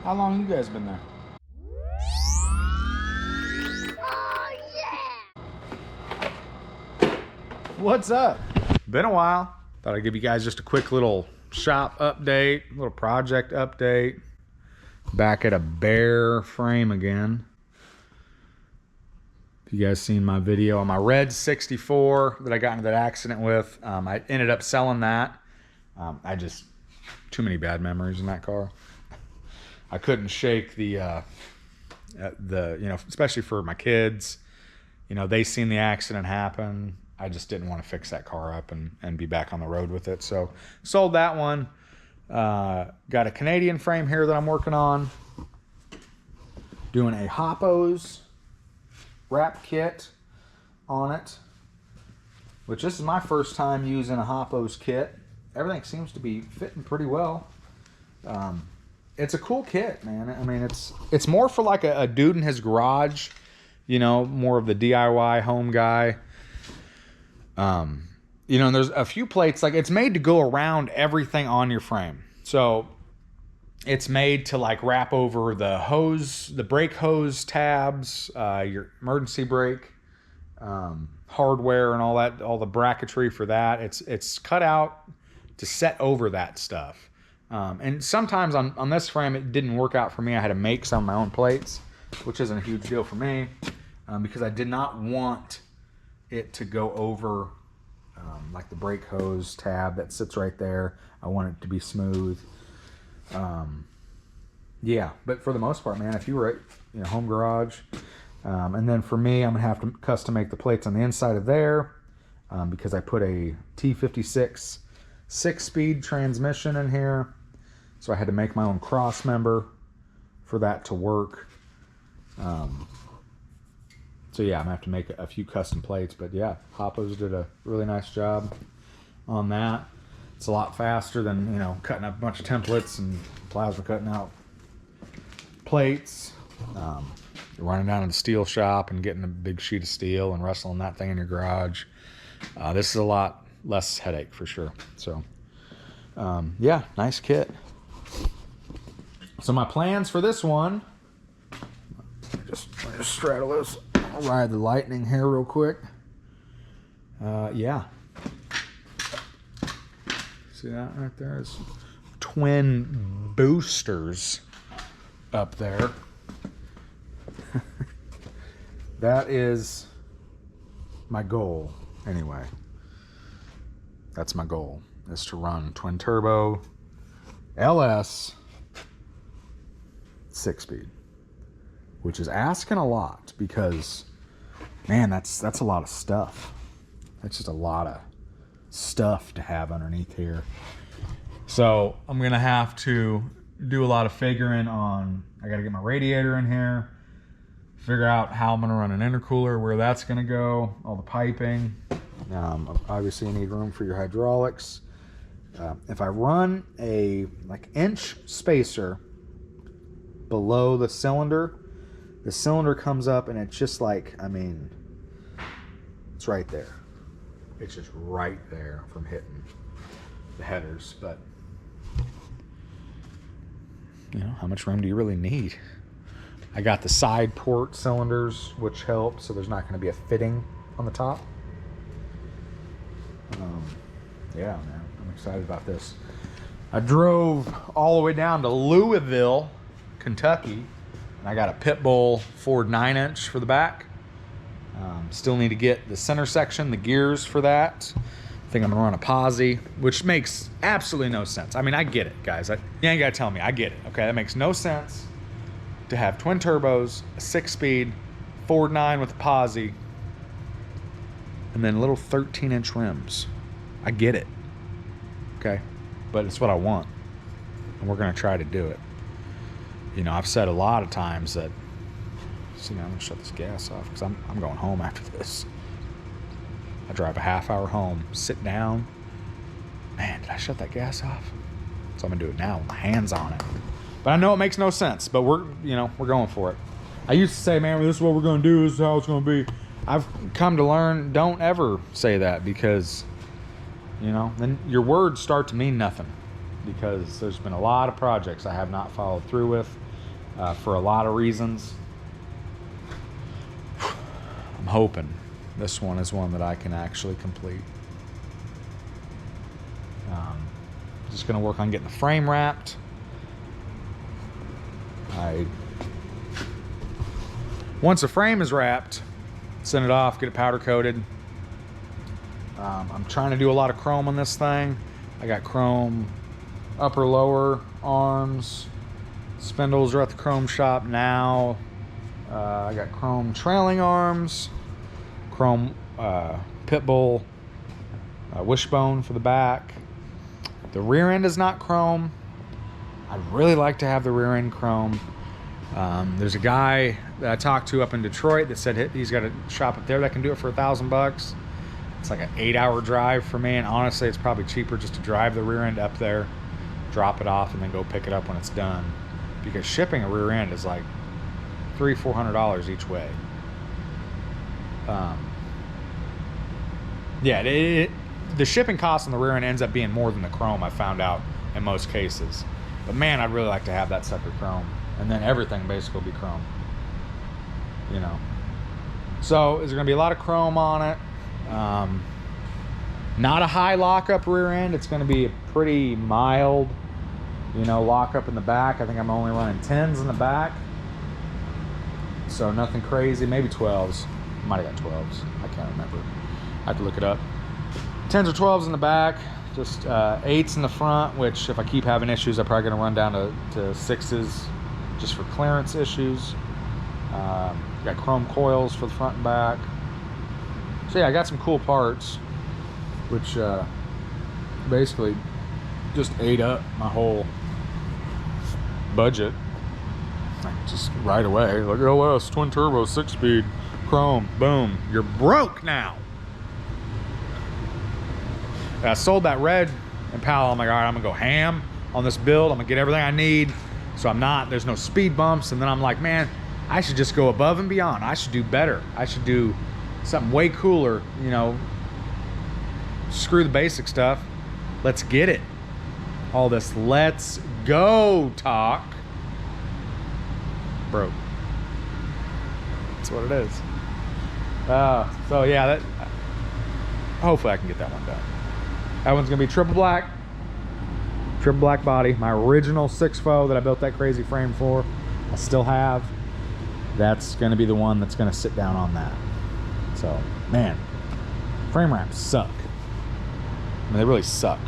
How long you guys been there? Oh, yeah! What's up? Been a while. Thought I'd give you guys just a quick little shop update, little project update. Back at a bare frame again. If you guys seen my video on my red 64 that I got into that accident with, I ended up selling that. Too many bad memories in that car. I couldn't shake the especially for my kids, they seen the accident happen. I just didn't want to fix that car up and be back on the road with it. So sold that one. Got a Canadian frame here that I'm working on. Doing a Hoppos wrap kit on it, which this is my first time using a Hoppos kit. Everything seems to be fitting pretty well. It's a cool kit, man. I mean, it's more for like a dude in his garage, more of the DIY home guy. And there's a few plates, like it's made to go around everything on your frame. So it's made to like wrap over the hose, the brake hose tabs, your emergency brake, hardware and all that, all the bracketry for that. It's cut out to set over that stuff. And sometimes on this frame, it didn't work out for me. I had to make some of my own plates, which isn't a huge deal for me, because I did not want it to go over like the brake hose tab that sits right there. I want it to be smooth. Yeah, but for the most part, man, if you were at home garage, and then for me, I'm gonna have to custom make the plates on the inside of there, because I put a T56 6-speed transmission in here, so I had to make my own cross member for that to work. So yeah, I'm gonna have to make a few custom plates, but yeah, Hoppos did a really nice job on that. It's a lot faster than, cutting up a bunch of templates and plasma cutting out plates. Running down to the steel shop and getting a big sheet of steel and wrestling that thing in your garage. This is a lot less headache for sure. So, yeah, nice kit. So my plans for this one, just straddle this. I'll ride the Lightning here real quick. Yeah. See that right there? It's twin boosters up there. That is my goal, anyway. That's my goal, is to run twin turbo LS 6-speed, which is asking a lot because, man, that's a lot of stuff. That's just a lot of stuff to have underneath here. So I'm gonna have to do a lot of figuring on, I gotta get my radiator in here, figure out how I'm gonna run an intercooler, where that's gonna go, all the piping. Obviously you need room for your hydraulics. If I run a inch spacer below the cylinder comes up and it's just it's right there. It's just right there from hitting the headers. But how much room do you really need? I got the side port cylinders, which help, so there's not going to be a fitting on the top. Yeah, man, I'm excited about this. I drove all the way down to Louisville, Kentucky, and I got a Pitbull Ford 9-inch for the back. Still need to get the center section, the gears for that. I think I'm gonna run a posi, which makes absolutely no sense. I mean, I get it, guys. You ain't gotta tell me, I get it, okay? That makes no sense to have twin turbos, a 6-speed, Ford 9 with a posi, and then little 13-inch rims. I get it, okay? But it's what I want, and we're gonna try to do it. I've said a lot of times that, I'm gonna shut this gas off because I'm going home after this. I drive a half-hour home, sit down. Man, did I shut that gas off? So I'm gonna do it now with my hands on it. But I know it makes no sense, but we're going for it. I used to say, man, this is what we're gonna do, this is how it's gonna be. I've come to learn, don't ever say that, because, then your words start to mean nothing, because there's been a lot of projects I have not followed through with. for a lot of reasons. I'm hoping this one is one that I can actually complete. Just gonna work on getting the frame wrapped. Once the frame is wrapped, send it off, get it powder coated. I'm trying to do a lot of chrome on this thing. I got chrome upper, lower arms. Spindles are at the chrome shop now. I got chrome trailing arms, chrome pit bull wishbone for the back. The rear end is not chrome. I'd really like to have the rear end chrome. There's a guy that I talked to up in Detroit that said he's got a shop up there that can do it for $1,000. It's like an 8-hour drive for me, and honestly it's probably cheaper just to drive the rear end up there, drop it off, and then go pick it up when it's done, because shipping a rear end is like $300-400 each way. Yeah, the shipping cost on the rear end ends up being more than the chrome, I found out, in most cases. But man, I'd really like to have that sucker chrome, and then everything basically will be chrome, you know. So is there gonna be a lot of chrome on it? Not a high lockup rear end. It's gonna be a pretty mild, you know, lockup in the back. I think I'm only running 10s in the back, so nothing crazy. Maybe 12s. Might have got 12s. I can't remember. I have to look it up. 10s or 12s in the back, just 8s in the front, which if I keep having issues, I'm probably gonna run down to 6s just for clearance issues. Got chrome coils for the front and back. So yeah, I got some cool parts, which basically just ate up my whole budget. Like just right away, like LS twin turbo 6-speed chrome, boom, you're broke now. I sold that red Impala. I'm like, all right, I'm gonna go ham on this build. I'm gonna get everything I need, so there's no speed bumps. And then I'm like, man, I should just go above and beyond. I should do better. I should do something way cooler, you know. Screw the basic stuff. Let's get it. All this let's go talk broke. That's what it is. So yeah, hopefully I can get that one done. That one's gonna be triple black body. My original SIXFOE that I built that crazy frame for, I still have. That's gonna be the one that's gonna sit down on that. So, man, frame wraps suck. I mean, they really suck.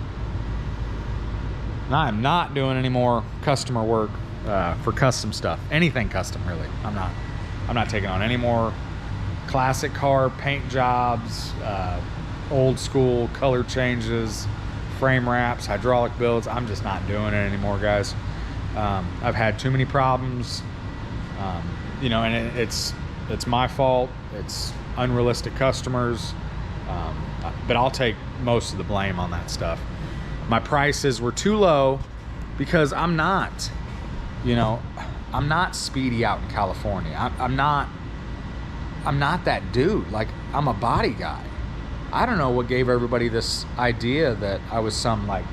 And I am not doing any more customer work for custom stuff. Anything custom, really. I'm not taking on any more classic car paint jobs, old school color changes, frame wraps, hydraulic builds. I'm just not doing it anymore, guys. I've had too many problems, you know, and it's my fault. It's unrealistic customers, but I'll take most of the blame on that stuff. My prices were too low because I'm not, you know, I'm not Speedy out in California. I'm not that dude. Like, I'm a body guy. I don't know what gave everybody this idea that I was some like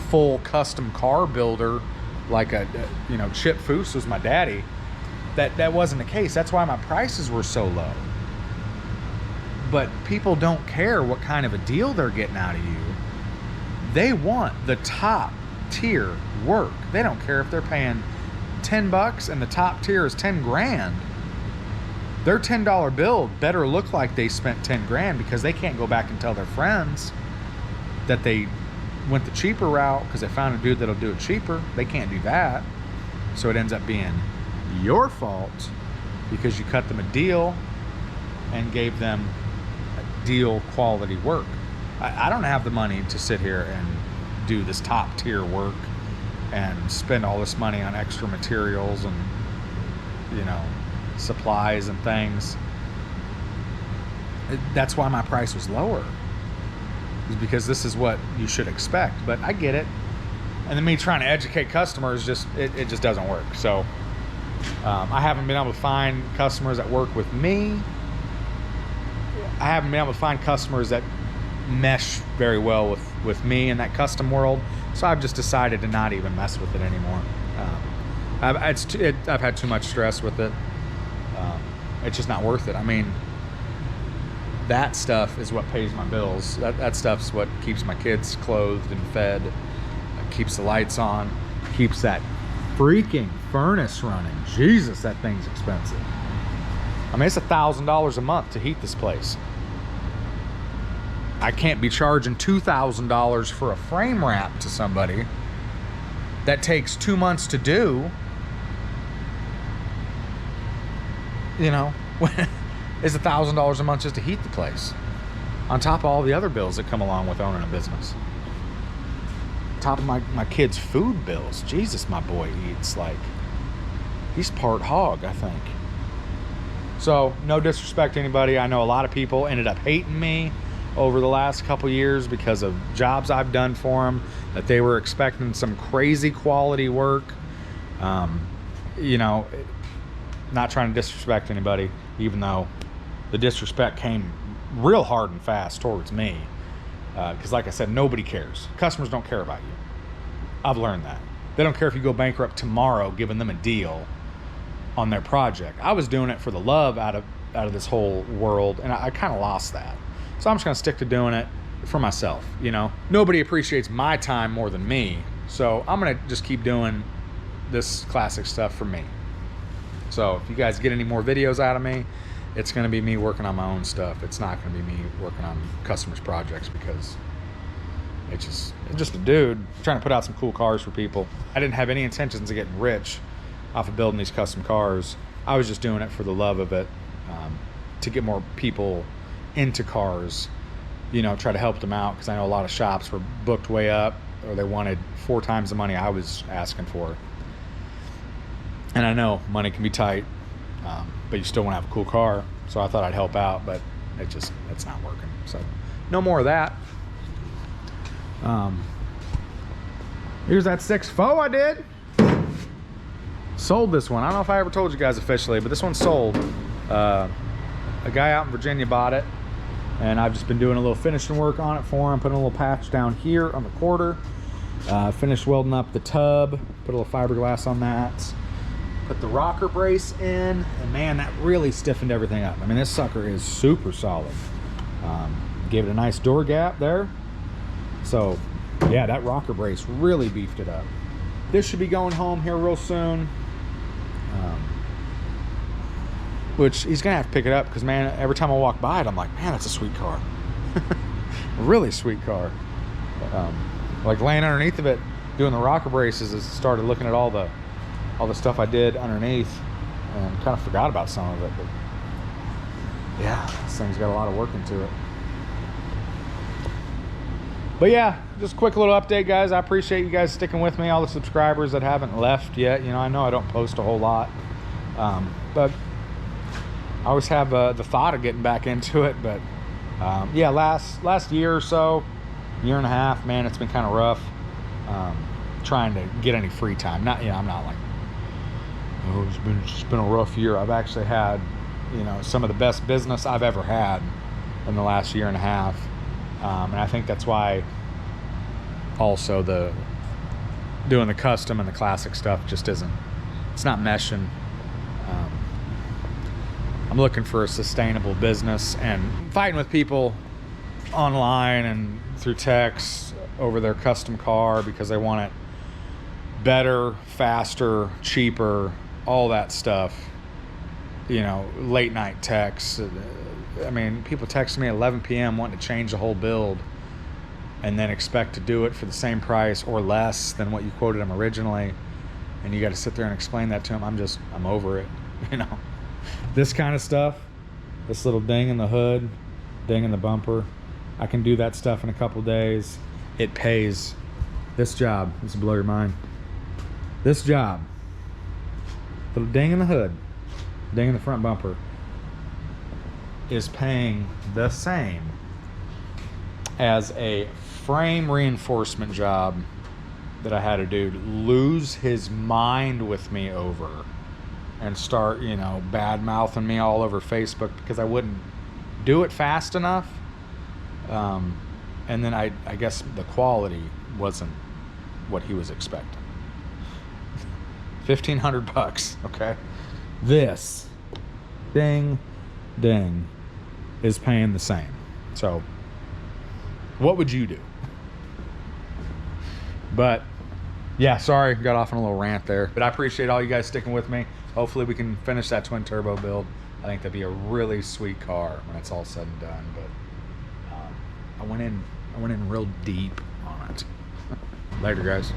full custom car builder, like you know, Chip Foose was my daddy. That wasn't the case. That's why my prices were so low. But people don't care what kind of a deal they're getting out of you. They want the top tier work. They don't care if they're paying $10 and the top tier is 10 grand. Their $10 bill better look like they spent 10 grand, because they can't go back and tell their friends that they went the cheaper route because they found a dude that'll do it cheaper. They can't do that. So it ends up being your fault because you cut them a deal and gave them a deal quality work. I don't have the money to sit here and do this top tier work and spend all this money on extra materials and, you know, supplies and things. That's why my price was lower, is because this is what you should expect. But I get it, and then me trying to educate customers, it just doesn't work. So I haven't been able to find customers that work with me. I haven't been able to find customers that mesh very well with me in that custom world. So I've just decided to not even mess with it anymore. I've had too much stress with it. It's just not worth it. I mean, that stuff is what pays my bills. That stuff's what keeps my kids clothed and fed, keeps the lights on, keeps that freaking furnace running. Jesus, that thing's expensive. I mean, it's $1,000 a month to heat this place. I can't be charging $2,000 for a frame wrap to somebody that takes 2 months to do. You know, it's $1,000 a month just to heat the place, on top of all the other bills that come along with owning a business. Top of my kids' food bills. Jesus, my boy eats like he's part hog, I think. So, no disrespect to anybody. I know a lot of people ended up hating me over the last couple years because of jobs I've done for them, that they were expecting some crazy quality work. You know, not trying to disrespect anybody, even though the disrespect came real hard and fast towards me. Because like I said, nobody cares. Customers don't care about you. I've learned that. They don't care if you go bankrupt tomorrow, giving them a deal on their project. I was doing it for the love out of this whole world, and I kind of lost that. So I'm just gonna stick to doing it for myself, you know? Nobody appreciates my time more than me, so I'm gonna just keep doing this classic stuff for me. So if you guys get any more videos out of me, it's gonna be me working on my own stuff. It's not gonna be me working on customers' projects, because it's just a dude trying to put out some cool cars for people. I didn't have any intentions of getting rich off of building these custom cars. I was just doing it for the love of it, to get more people into cars, you know, try to help them out, because I know a lot of shops were booked way up, or they wanted 4 times the money I was asking for. And I know money can be tight, but you still want to have a cool car. So I thought I'd help out, but it's not working. So no more of that. Here's that SIXFOE I did. Sold this one. I don't know if I ever told you guys officially, but this one sold. A guy out in Virginia bought it, and I've just been doing a little finishing work on it for him, putting a little patch down here on the quarter. Finished welding up the tub, put a little fiberglass on that. Put the rocker brace in, and man, that really stiffened everything up. I mean, this sucker is super solid. Gave it a nice door gap there. So yeah, that rocker brace really beefed it up. This should be going home here real soon. Which he's gonna have to pick it up, because man, every time I walk by it, I'm like, man, that's a sweet car. A really sweet car. Like laying underneath of it, doing the rocker braces, I started looking at all the stuff I did underneath, and kind of forgot about some of it. But yeah, this thing's got a lot of work into it. But yeah, just a quick little update, guys. I appreciate you guys sticking with me, all the subscribers that haven't left yet. You know, I know I don't post a whole lot, but I always have the thought of getting back into it. But yeah, last year or so, year and a half, man, it's been kind of rough, trying to get any free time. Not, you know, I'm not like, oh, it's been a rough year. I've actually had, you know, some of the best business I've ever had in the last year and a half. And I think that's why also doing the custom and the classic stuff just it's not meshing. I'm looking for a sustainable business, and fighting with people online and through text over their custom car because they want it better, faster, cheaper, all that stuff. You know, late night texts. I mean, people text me at 11 p.m. wanting to change the whole build, and then expect to do it for the same price or less than what you quoted them originally. And you got to sit there and explain that to them. I'm over it. You know, this kind of stuff, this little ding in the hood, ding in the bumper, I can do that stuff in a couple days. It pays. This job, this will blow your mind. This job, little ding in the hood, ding in the front bumper, is paying the same as a frame reinforcement job that I had a dude lose his mind with me over and start, you know, bad mouthing me all over Facebook because I wouldn't do it fast enough. And then I guess the quality wasn't what he was expecting. 1,500 bucks. Okay. This, ding, ding, is paying the same. So, what would you do? But yeah, sorry, got off on a little rant there. But I appreciate all you guys sticking with me. Hopefully we can finish that twin turbo build. I think that'd be a really sweet car when it's all said and done. But I went in real deep on it. Later, guys.